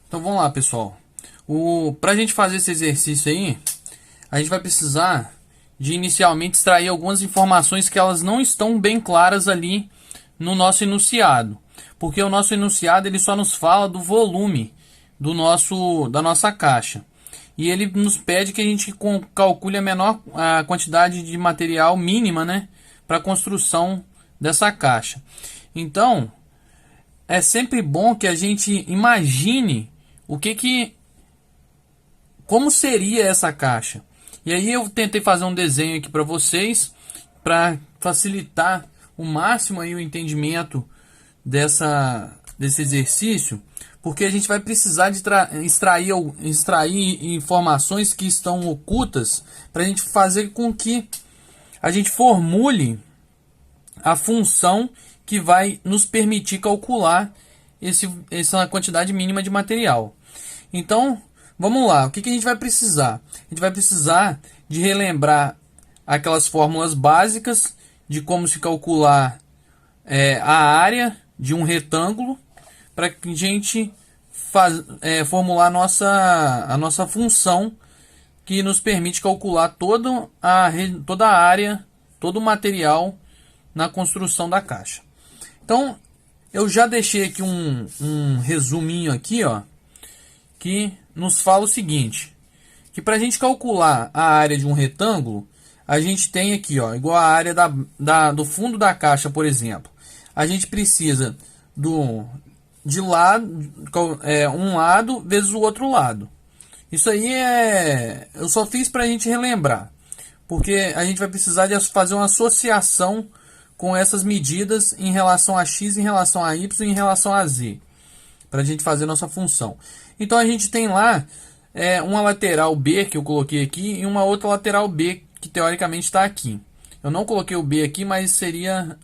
Então vamos lá, pessoal. Para a gente fazer esse exercício aí, a gente vai precisar de inicialmente extrair algumas informações que elas não estão bem claras ali no nosso enunciado. Porque o nosso enunciado ele só nos fala do volume da nossa caixa. E ele nos pede que a gente calcule a quantidade de material mínima, né, para a construção dessa caixa. Então, é sempre bom que a gente imagine como seria essa caixa. E aí eu tentei fazer um desenho aqui para vocês para facilitar o máximo aí o entendimento desse exercício, porque a gente vai precisar de extrair informações que estão ocultas para a gente fazer com que a gente formule a função que vai nos permitir calcular essa quantidade mínima de material. Então, vamos lá. O que a gente vai precisar? A gente vai precisar de relembrar aquelas fórmulas básicas de como se calcular a área de um retângulo para que a gente formular a nossa função que nos permite calcular toda a área, todo o material na construção da caixa. Então, eu já deixei aqui um resuminho aqui, ó, que nos fala o seguinte, que para a gente calcular a área de um retângulo, a gente tem aqui, ó, igual a área do fundo da caixa, por exemplo. A gente precisa de um lado vezes o outro lado. Isso aí eu só fiz para a gente relembrar, porque a gente vai precisar de fazer uma associação com essas medidas em relação a x, em relação a y, em relação a z, para a gente fazer nossa função. Então a gente tem lá uma lateral B que eu coloquei aqui e uma outra lateral B que teoricamente está aqui. Eu não coloquei o B aqui, mas seria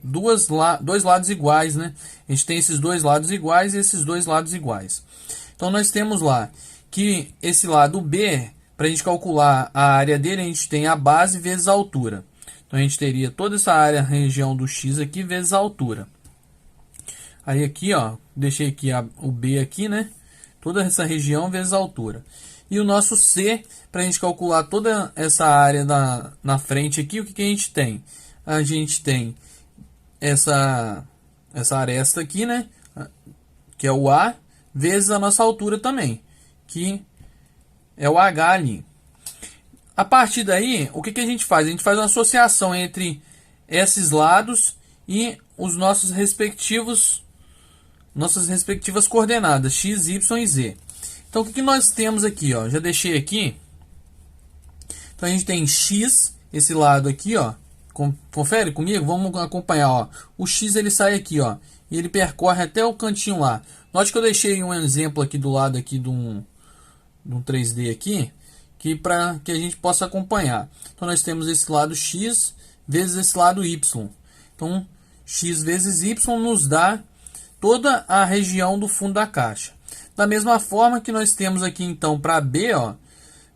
dois lados iguais, né? A gente tem esses dois lados iguais e esses dois lados iguais. Então nós temos lá que esse lado B, para a gente calcular a área dele, a gente tem a base vezes a altura. Então a gente teria toda essa área, região do x aqui, vezes a altura. Aí aqui, ó, deixei aqui o B aqui, né? Toda essa região vezes a altura. E o nosso C, para a gente calcular toda essa área na frente aqui, o que a gente tem? A gente tem essa aresta aqui, né? Que é o A, vezes a nossa altura também, que é o H ali. A partir daí, o que a gente faz? A gente faz uma associação entre esses lados e nossas respectivas coordenadas, x, y e z. Então, o que nós temos aqui? Ó? Já deixei aqui. Então, a gente tem x, esse lado aqui, ó. Confere comigo? Vamos acompanhar. Ó. O x ele sai aqui, ó, e ele percorre até o cantinho lá. Note que eu deixei um exemplo aqui do lado aqui de um 3D aqui, para que a gente possa acompanhar. Então nós temos esse lado x vezes esse lado y. Então x vezes y nos dá toda a região do fundo da caixa. Da mesma forma que nós temos aqui então para B, ó,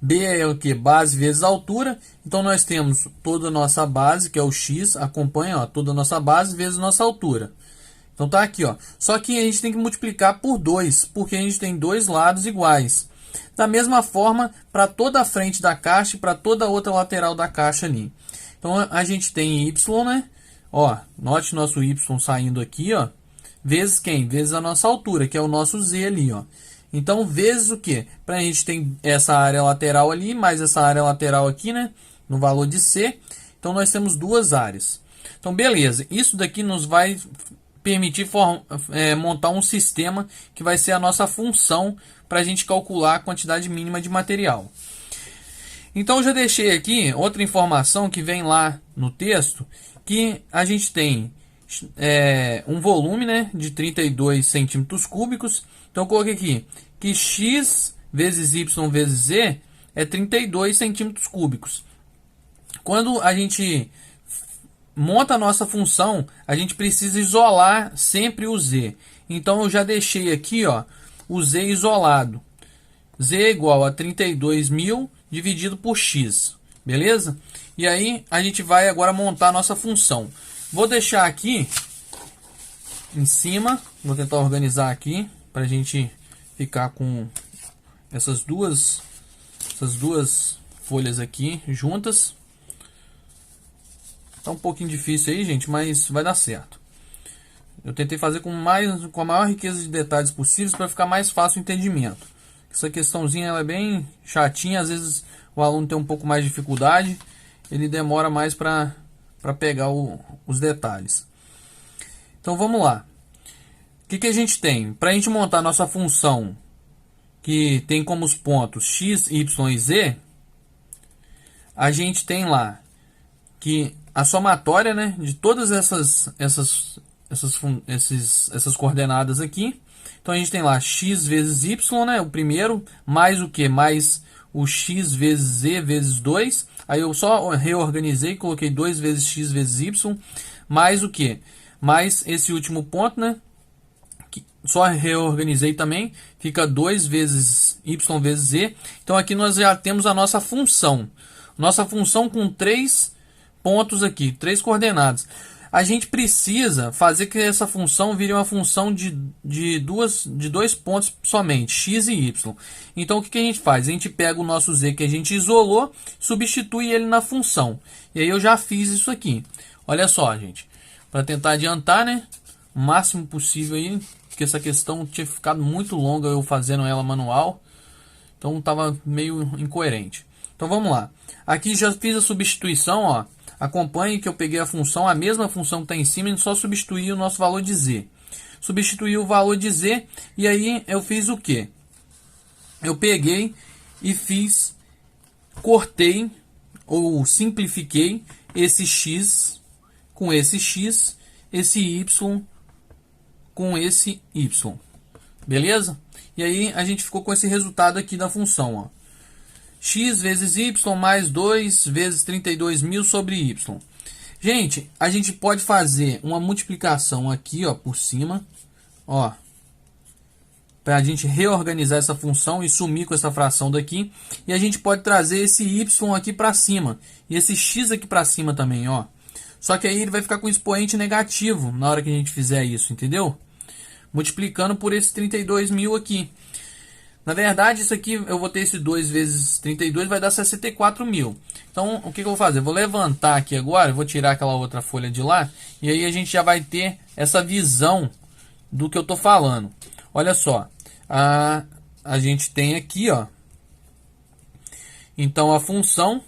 B é o que? Base vezes altura. Então nós temos toda a nossa base, que é o x, acompanha, ó, toda a nossa base vezes nossa altura. Então tá aqui, ó. Só que a gente tem que multiplicar por 2, porque a gente tem dois lados iguais. Da mesma forma, para toda a frente da caixa e para toda a outra lateral da caixa ali. Então a gente tem y, né? Ó, note nosso y saindo aqui, ó. Vezes quem? Vezes a nossa altura, que é o nosso z ali, ó. Então, vezes o que? Para a gente tem essa área lateral ali, mais essa área lateral aqui, né? No valor de C. Então, nós temos duas áreas. Então, beleza. Isso daqui nos vai permitir montar um sistema que vai ser a nossa função para a gente calcular a quantidade mínima de material. Então, eu já deixei aqui outra informação que vem lá no texto, que a gente tem um volume, né, de 32 centímetros cúbicos. Então, eu coloquei aqui que x vezes y vezes z é 32 centímetros cúbicos. Quando a gente monta a nossa função, a gente precisa isolar sempre o z. Então, eu já deixei aqui, ó, o z isolado. Z é igual a 32.000 dividido por x. Beleza? E aí, a gente vai agora montar a nossa função. Vou deixar aqui em cima. Vou tentar organizar aqui para a gente ficar com essas duas folhas aqui juntas. Tá um pouquinho difícil aí, gente, mas vai dar certo. Eu tentei fazer com a maior riqueza de detalhes possíveis para ficar mais fácil o entendimento. Essa questãozinha ela é bem chatinha, às vezes o aluno tem um pouco mais de dificuldade, ele demora mais para pegar os detalhes. Então vamos lá. O que a gente tem? Para a gente montar nossa função que tem como os pontos x, y e z, a gente tem lá que a somatória, né, de todas essas coordenadas aqui. Então a gente tem lá x vezes y, né, o primeiro, mais o que? Mais o x vezes z vezes 2. Aí eu só reorganizei, coloquei 2 vezes x vezes y, mais o que? Mais esse último ponto, né? Só reorganizei também, fica 2 vezes y vezes z. Então aqui nós já temos a nossa função. Nossa função com 3 pontos aqui, 3 coordenadas. A gente precisa fazer que essa função vire uma função de dois pontos somente, x e y. Então o que a gente faz? A gente pega o nosso z que a gente isolou, substitui ele na função. E aí eu já fiz isso aqui. Olha só, gente. Para tentar adiantar, né, o máximo possível aí, porque essa questão tinha ficado muito longa eu fazendo ela manual. Então estava meio incoerente. Então vamos lá. Aqui já fiz a substituição, ó. Acompanhe que eu peguei a função, a mesma função que está em cima, e só substituí o nosso valor de z. Substituí o valor de z e aí eu fiz o que? Eu peguei e cortei ou simplifiquei esse x com esse x, esse y com esse y. Beleza? E aí a gente ficou com esse resultado aqui da função, ó. X vezes y mais 2 vezes 32.000 sobre y. Gente, a gente pode fazer uma multiplicação aqui, ó, por cima, ó, para a gente reorganizar essa função e sumir com essa fração daqui. E a gente pode trazer esse y aqui para cima e esse x aqui para cima também, ó. Só que aí ele vai ficar com expoente negativo na hora que a gente fizer isso, entendeu? Multiplicando por esse 32.000 aqui. Na verdade, isso aqui eu vou ter esse 2 vezes 32, vai dar 64.000. Então, o que eu vou fazer? Eu vou levantar aqui agora, eu vou tirar aquela outra folha de lá, e aí a gente já vai ter essa visão do que eu estou falando. Olha só, a gente tem aqui, ó, então a função,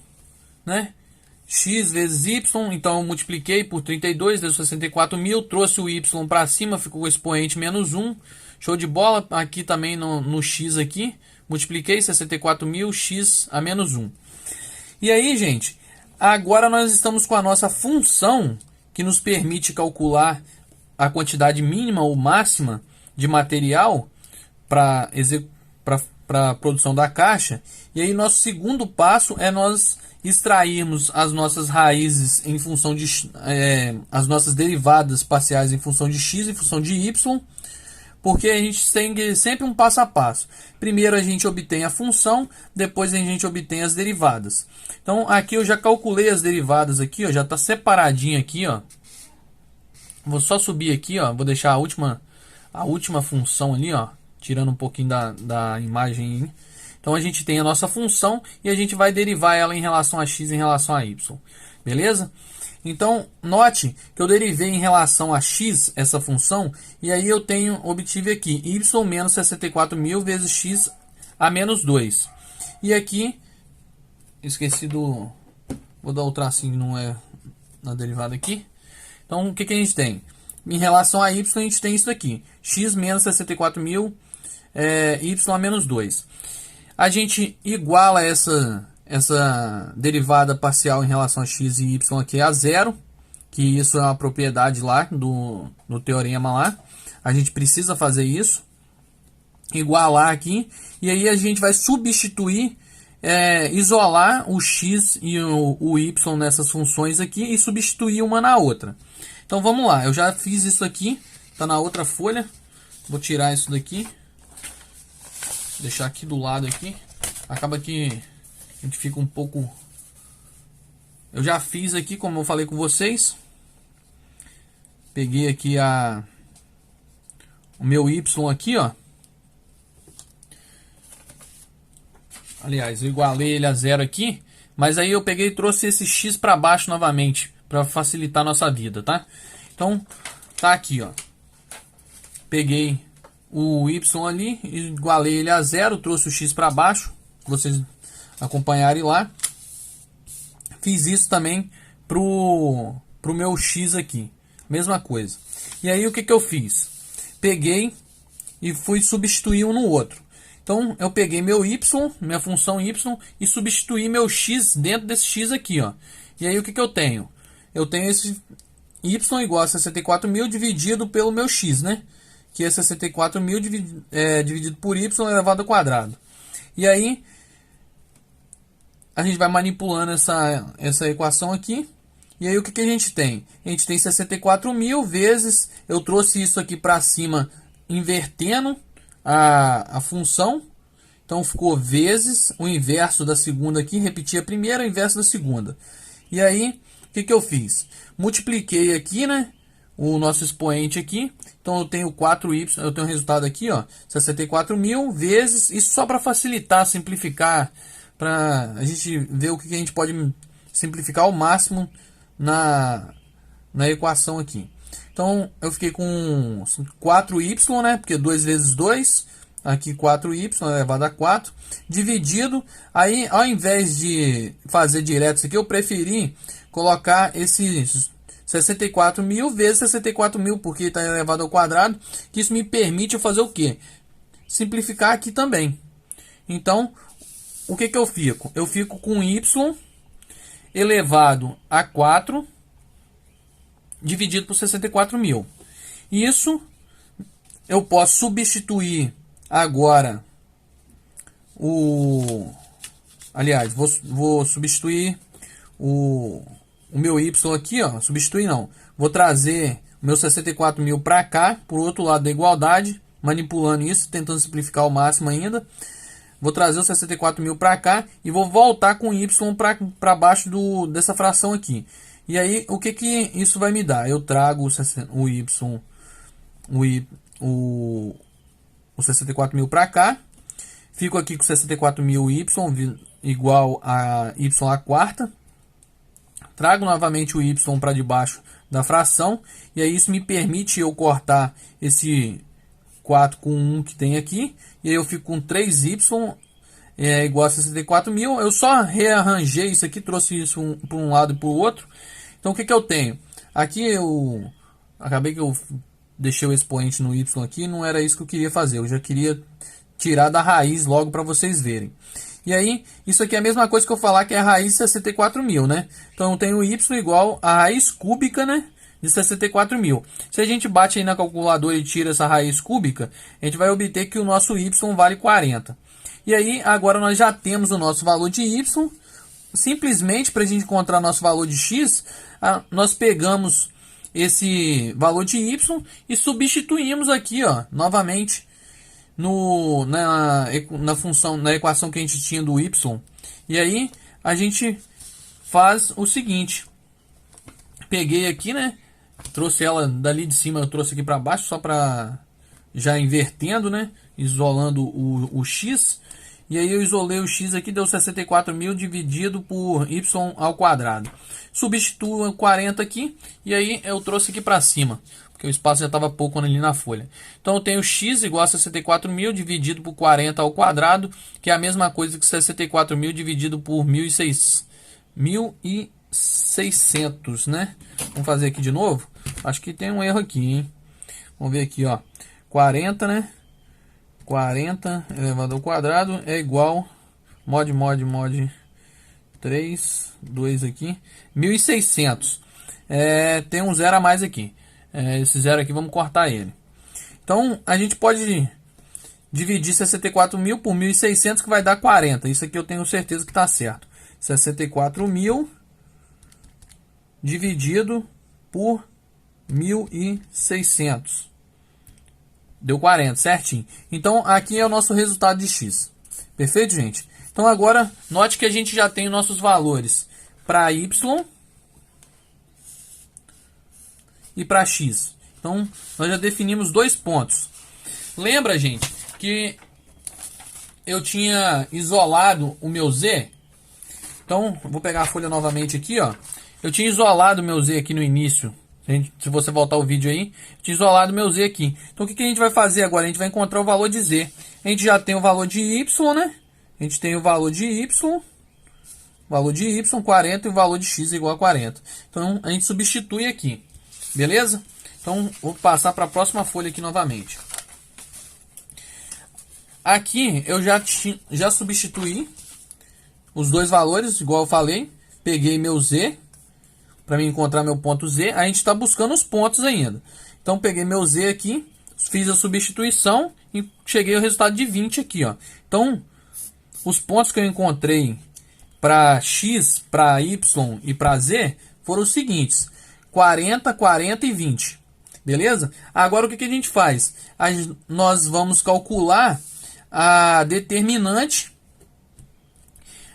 né, x vezes y, então eu multipliquei por 32, deu 64.000, trouxe o y para cima, ficou o expoente menos 1. Show de bola, aqui também no x aqui, multipliquei 64.000, x a menos 1. E aí, gente, agora nós estamos com a nossa função que nos permite calcular a quantidade mínima ou máxima de material para a produção da caixa. E aí nosso segundo passo é nós extrairmos as nossas raízes em função de as nossas derivadas parciais em função de x e função de y. Porque a gente tem sempre um passo a passo. Primeiro a gente obtém a função, depois a gente obtém as derivadas. Então aqui eu já calculei as derivadas aqui, ó, já está separadinho aqui, ó. Vou só subir aqui, ó, vou deixar a última função ali, ó, tirando um pouquinho da imagem. Então a gente tem a nossa função e a gente vai derivar ela em relação a x em relação a y. Beleza? Então, note que eu derivei em relação a x essa função, e aí eu obtive aqui y menos 64.000 vezes x a menos 2. E aqui, esqueci vou dar o tracinho, não é na derivada aqui. Então, o que a gente tem? Em relação a y, a gente tem isso aqui, x menos 64.000, y a menos 2. A gente iguala essa derivada parcial em relação a x e y aqui a zero, que isso é uma propriedade lá no teorema lá. A gente precisa fazer isso, igualar aqui, e aí a gente vai substituir, isolar o x e o y nessas funções aqui e substituir uma na outra. Então vamos lá, eu já fiz isso aqui, está na outra folha, vou tirar isso daqui, deixar aqui do lado aqui, acaba que a gente fica um pouco... Eu já fiz aqui, como eu falei com vocês. Peguei aqui o meu y aqui, ó. Aliás, eu igualei ele a zero aqui, mas aí eu peguei e trouxe esse x para baixo novamente, para facilitar a nossa vida, tá? Então, tá aqui, ó. Peguei o y ali, igualei ele a zero, trouxe o x para baixo, vocês acompanharem lá. Fiz isso também pro meu x aqui, mesma coisa. E aí o que que eu fiz? Peguei e fui substituir um no outro. Então eu peguei meu y, minha função y, e substituí meu x dentro desse x aqui, ó. E aí o que que eu tenho? Eu tenho esse y igual a 64.000 dividido pelo meu x, né? Que é 64.000 dividido por y elevado ao quadrado. E aí a gente vai manipulando essa equação aqui. E aí o que que a gente tem? A gente tem 64.000 vezes, eu trouxe isso aqui para cima invertendo a função. Então ficou vezes o inverso da segunda aqui, repeti a primeira, o inverso da segunda. E aí, o que que eu fiz? Multipliquei aqui, né, o nosso expoente aqui. Então eu tenho 4y, eu tenho o resultado aqui, ó, 64.000 vezes, isso só para facilitar, simplificar, para a gente ver o que que a gente pode simplificar ao máximo na equação aqui. Então eu fiquei com 4y, né? Porque 2 vezes 2, aqui 4y elevado a 4, dividido. Aí ao invés de fazer direto isso aqui, eu preferi colocar esses 64.000 vezes 64.000, porque está elevado ao quadrado, que isso me permite fazer o quê? Simplificar aqui também. Então, o que que eu fico? Eu fico com y elevado a 4 dividido por 64.000. Isso eu posso substituir agora aliás, vou substituir o meu y aqui, ó. Substituir não. Vou trazer o meu 64.000 para cá, por outro lado da igualdade, manipulando isso, tentando simplificar ao máximo ainda. Vou trazer o 64.000 para cá e vou voltar com y para baixo dessa fração aqui. E aí, o que que isso vai me dar? Eu trago o y, o 64.000 para cá. Fico aqui com 64.000 y igual a y à quarta. Trago novamente o y para debaixo da fração. E aí isso me permite eu cortar esse 4 com 1 que tem aqui. E aí eu fico com 3y igual a 64.000. Eu só rearranjei isso aqui, trouxe isso para um lado e para o outro. Então o que que eu tenho? Aqui eu acabei que eu deixei o expoente no y aqui, não era isso que eu queria fazer. Eu já queria tirar da raiz logo para vocês verem. E aí, isso aqui é a mesma coisa que eu falar que é a raiz de 64.000, né? Então eu tenho y igual a raiz cúbica, né, de 64.000. Se a gente bate aí na calculadora e tira essa raiz cúbica, a gente vai obter que o nosso y vale 40. E aí, agora nós já temos o nosso valor de y. Simplesmente, para a gente encontrar nosso valor de x, nós pegamos esse valor de y e substituímos aqui, ó, novamente na função, na equação que a gente tinha do y. E aí a gente faz o seguinte: peguei aqui, né, trouxe ela dali de cima, eu trouxe aqui para baixo só para já invertendo, né, isolando o x. E aí eu isolei o x aqui, deu 64.000 dividido por y ao quadrado. Substituo 40 aqui e aí eu trouxe aqui para cima, porque o espaço já estava pouco ali na folha. Então eu tenho x igual a 64.000 dividido por 40 ao quadrado, que é a mesma coisa que 64.000 dividido por 1.600, né? Vamos fazer aqui de novo? Acho que tem um erro aqui, hein? Vamos ver aqui, ó. 40, né? 40 elevado ao quadrado é igual mod 3, 2 aqui, 1.600. Tem um zero a mais aqui. Esse zero aqui, vamos cortar ele. Então, a gente pode dividir 64.000 por 1.600, que vai dar 40. Isso aqui eu tenho certeza que está certo. 64.000 dividido por 1.600. Deu 40, certinho. Então, aqui é o nosso resultado de x. Perfeito, gente? Então, agora, note que a gente já tem nossos valores para y e para x. Então, nós já definimos dois pontos. Lembra, gente, que eu tinha isolado o meu Z. Então, vou pegar a folha novamente aqui, ó. Eu tinha isolado o meu Z aqui no início. Se você voltar o vídeo aí, eu tinha isolado o meu Z aqui. Então, o que a gente vai fazer agora? A gente vai encontrar o valor de Z. A gente já tem o valor de Y, né? A gente tem o valor de Y. Valor de Y, 40, e o valor de X igual a 40. Então, a gente substitui aqui. Beleza? Então, vou passar para a próxima folha aqui novamente. Aqui, eu já substituí os dois valores, igual eu falei. Peguei meu Z, para mim encontrar meu ponto Z. A gente está buscando os pontos ainda. Então, peguei meu Z aqui, fiz a substituição e cheguei ao resultado de 20 aqui, ó. Então, os pontos que eu encontrei para X, para Y e para Z foram os seguintes: 40, 40 e 20. Beleza? Agora o que a gente faz? Nós vamos calcular a determinante.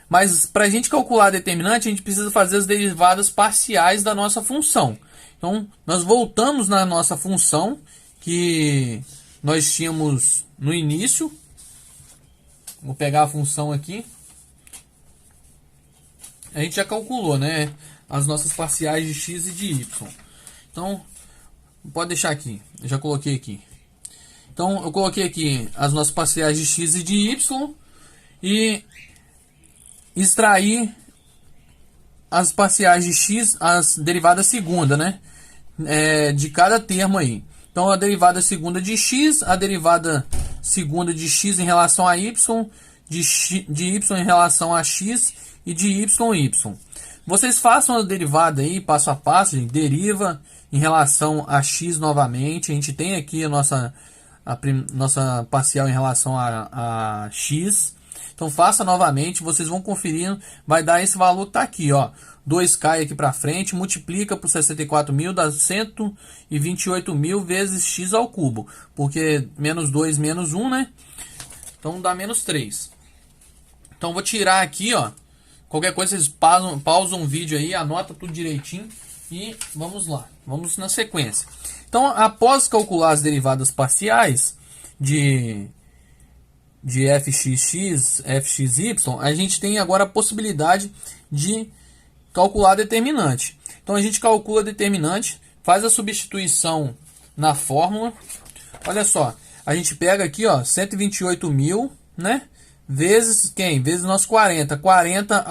Mas para a gente calcular a determinante, a gente precisa fazer as derivadas parciais da nossa função. Então, nós voltamos na nossa função que nós tínhamos no início. Vou pegar a função aqui. A gente já calculou, né, as nossas parciais de x e de y. Então, pode deixar aqui. Eu já coloquei aqui. Então, eu coloquei aqui as nossas parciais de x e de y e extrair as parciais de x, as derivadas segunda, né, de cada termo aí. Então, a derivada segunda de x, a derivada segunda de x em relação a y, de y em relação a x e de y. Vocês façam a derivada aí, passo a passo, gente. Deriva em relação a x novamente. A gente tem aqui a nossa parcial em relação a x. Então faça novamente, vocês vão conferindo, vai dar esse valor que está aqui, ó. 2 cai aqui para frente, multiplica por 64.000, dá 128.000 vezes x ao cubo. Porque menos 2 menos 1, né? Então dá menos 3. Então vou tirar aqui, ó. Qualquer coisa vocês pausam o vídeo aí, anota tudo direitinho e vamos lá. Vamos na sequência. Então, após calcular as derivadas parciais de fxx, fxy, a gente tem agora a possibilidade de calcular a determinante. Então, a gente calcula a determinante, faz a substituição na fórmula. Olha só, a gente pega aqui, ó, 128.000, né? Vezes quem? Vezes nosso 40. 40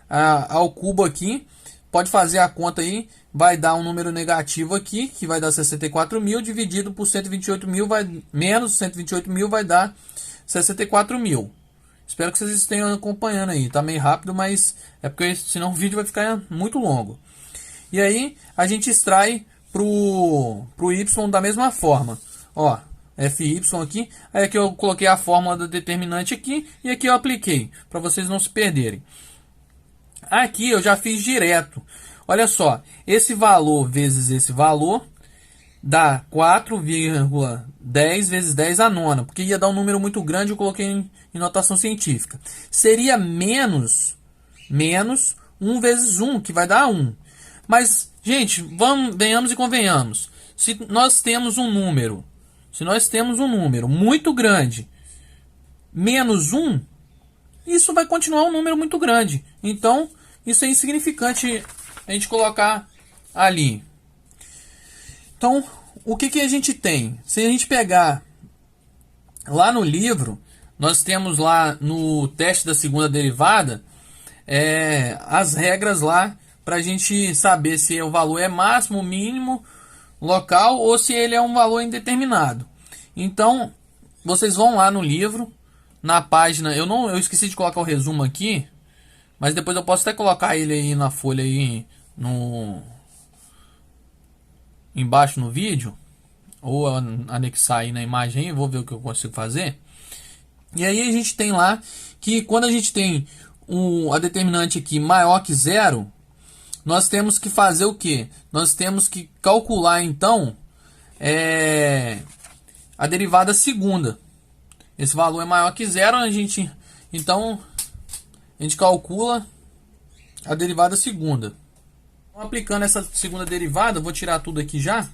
ao cubo aqui. Pode fazer a conta aí. Vai dar um número negativo aqui, que vai dar 64.000. Dividido por 128.000, menos 128.000 vai dar 64.000. Espero que vocês estejam acompanhando aí. Tá meio rápido, mas é porque senão o vídeo vai ficar muito longo. E aí a gente extrai pro y da mesma forma. Ó, fy aqui. Aí aqui eu coloquei a fórmula da determinante aqui. E aqui eu apliquei, para vocês não se perderem. Aqui eu já fiz direto. Olha só, esse valor vezes esse valor dá 4,10 vezes 10 a nona. Porque ia dar um número muito grande, eu coloquei em notação científica. Seria menos 1 vezes 1, que vai dar 1. Mas, gente, venhamos e convenhamos. Se nós temos um número muito grande, menos 1, isso vai continuar um número muito grande. Então, isso é insignificante a gente colocar ali. Então, o que a gente tem? Se a gente pegar lá no livro, nós temos lá no teste da segunda derivada, as regras lá para a gente saber se o valor é máximo, mínimo, local ou se ele é um valor indeterminado. Então, vocês vão lá no livro, na página, eu esqueci de colocar o resumo aqui, mas depois eu posso até colocar ele aí na folha aí embaixo no vídeo, ou anexar aí na imagem, vou ver o que eu consigo fazer. E aí a gente tem lá que quando a gente tem a determinante aqui maior que zero, nós temos que fazer o que? Nós temos que calcular então a derivada segunda. Esse valor é maior que zero, então a gente calcula a derivada segunda. Então, aplicando essa segunda derivada, vou tirar tudo aqui já.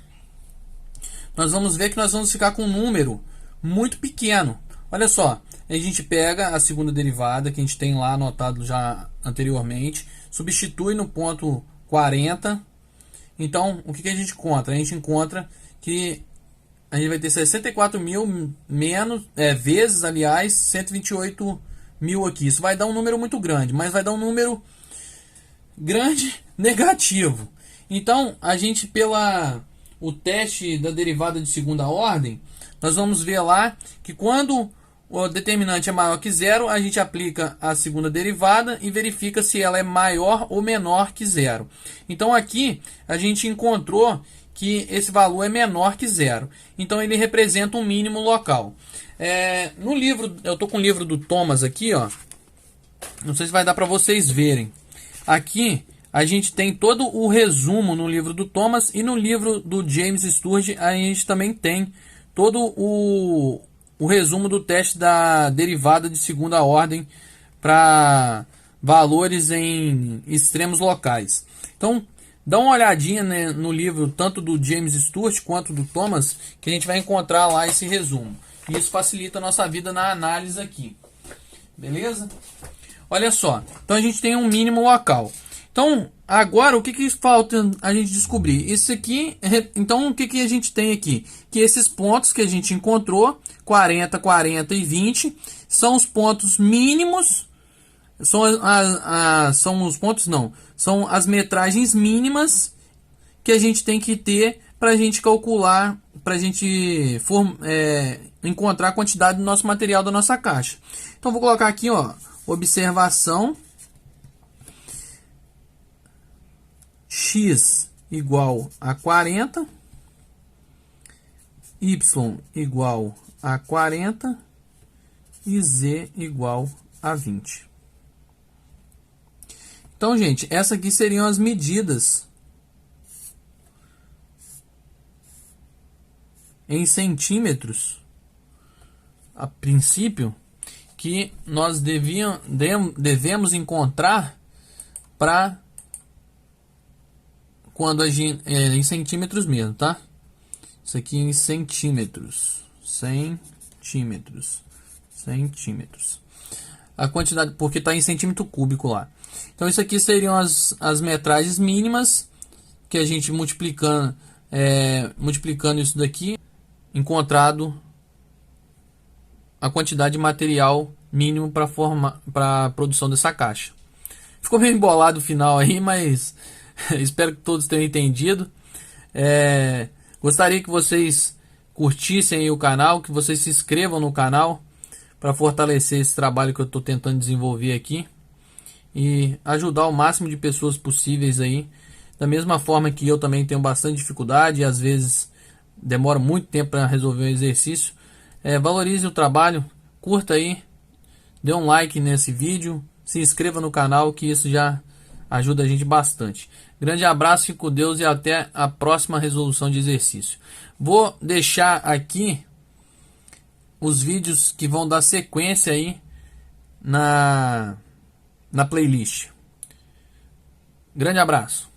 Nós vamos ver que nós vamos ficar com um número muito pequeno. Olha só, a gente pega a segunda derivada que a gente tem lá anotado já anteriormente, substitui no ponto 40. Então, o que a gente encontra? A gente encontra que a gente vai ter 64 mil menos, vezes, aliás, 128 mil aqui. Isso vai dar um número muito grande, mas vai dar um número grande negativo. Então, a gente, o teste da derivada de segunda ordem, nós vamos ver lá que quando o determinante é maior que zero, a gente aplica a segunda derivada e verifica se ela é maior ou menor que zero. Então aqui a gente encontrou que esse valor é menor que zero. Então ele representa um mínimo local. No livro, eu estou com o livro do Thomas aqui, ó. Não sei se vai dar para vocês verem. Aqui a gente tem todo o resumo no livro do Thomas, e no livro do James Sturge a gente também tem todo o resumo do teste da derivada de segunda ordem para valores em extremos locais. Então, dá uma olhadinha, né, no livro tanto do James Stewart quanto do Thomas, que a gente vai encontrar lá esse resumo. E isso facilita a nossa vida na análise aqui. Beleza? Olha só. Então a gente tem um mínimo local. Então, agora o que falta a gente descobrir? Isso aqui, então o que a gente tem aqui? Que esses pontos que a gente encontrou, 40, 40 e 20, são os pontos mínimos, são os pontos não, são as metragens mínimas que a gente tem que ter para a gente calcular, para a gente encontrar a quantidade do nosso material da nossa caixa. Então vou colocar aqui, ó, observação x igual a 40, y igual a 40 e z igual a 20. Então, gente, essas aqui seriam as medidas em centímetros, a princípio, que nós devemos encontrar para quando a gente em centímetros mesmo, tá? Isso aqui em centímetros, a quantidade, porque está em centímetro cúbico lá. Então isso aqui seriam as metragens mínimas que a gente multiplicando isso daqui, encontrado a quantidade de material mínimo para a produção dessa caixa. Ficou meio embolado o final aí, mas espero que todos tenham entendido. Gostaria que vocês curtissem aí o canal, que vocês se inscrevam no canal para fortalecer esse trabalho que eu estou tentando desenvolver aqui e ajudar o máximo de pessoas possíveis aí. Da mesma forma que eu também tenho bastante dificuldade e às vezes demora muito tempo para resolver um exercício. Valorize o trabalho, curta aí, dê um like nesse vídeo, se inscreva no canal, que isso já ajuda a gente bastante. Grande abraço, fique com Deus e até a próxima resolução de exercício. Vou deixar aqui os vídeos que vão dar sequência aí na playlist. Grande abraço.